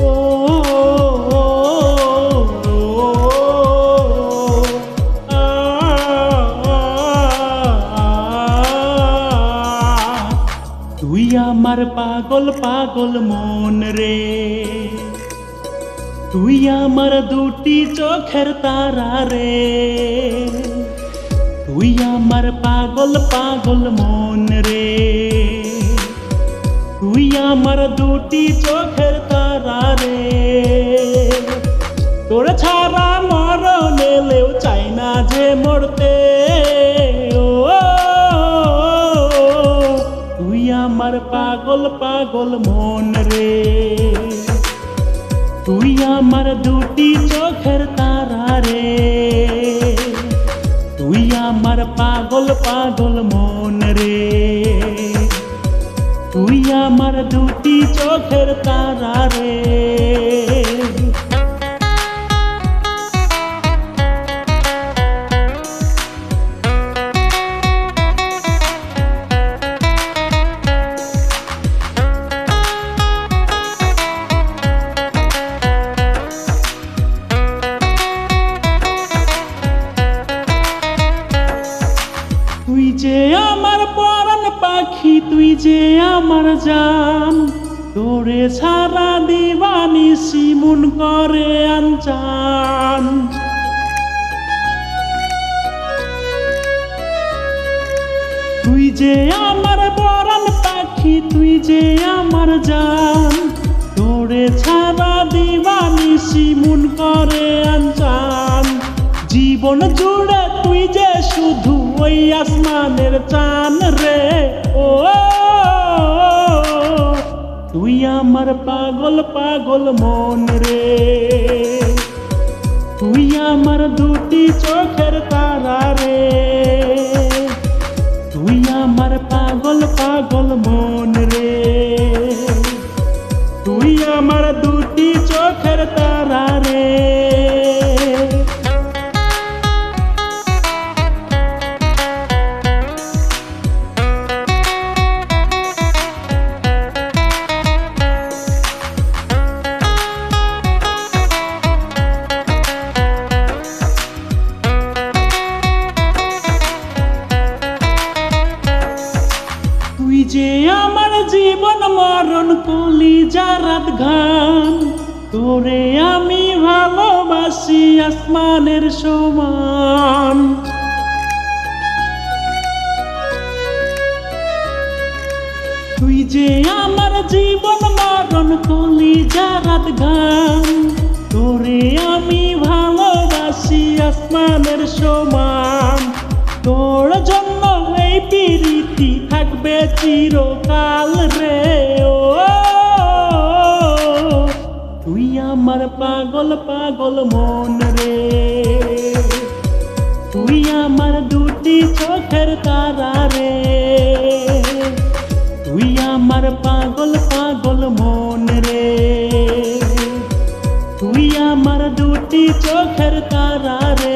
ও তুই আমার পাগল পাগল মন রে, তুই আমার দুটি চোখের তারা রে, তুই আমার পাগল পাগল মন রে, তুই আমার দুটি চোখের তারা রে। তোর ছাড়া মরণ এলেও চাই না যে মরতে, ও তুই আমার পাগল পাগল মন রে, তুই আমার দুটি চোখের তারা রে, তুই আমার পাগল পাগল মন রে, তুই আমার দুটি চোখের তারা রে। তুই যে আমার পরাণ পাখি, তুই যে আমার জান, তোরে ছাড়া দিবানিশি মন করে আনচান। তুই যে আমার পরাণ পাখি, তুই যে আমার জান, তোরে ছাড়া দিবানিশি মন করে আনচান। জীবন জুড়ে তুই যে শুধু ওই আসমানের চান রে, ও তুই আমার পাগল পাগল মন রে, তুই আমার দুটি চোখের তারা রে, তুই আমার পাগল পাগল মন রে, তুই আমার দুটি চোখের তারা রে। তুই যে আমার জীবন মরণ কলিজার ঘাম, তোরে আমি ভালোবাসি আসমানের সমান। তুই যে আমার জীবন মরণ কলিজার ঘাম, তোরে আমি ভালোবাসি আসমানের সমান। তোর জন্য এই প্রীতি থাকবে চিরকাল রে, ও তুই আমার পাগল পাগল মন রে, তুই আমার দুটি চোখের তারা রে, তুই আমার পাগল পাগল মন রে, তুই আমার দুটি চোখের তারা রে।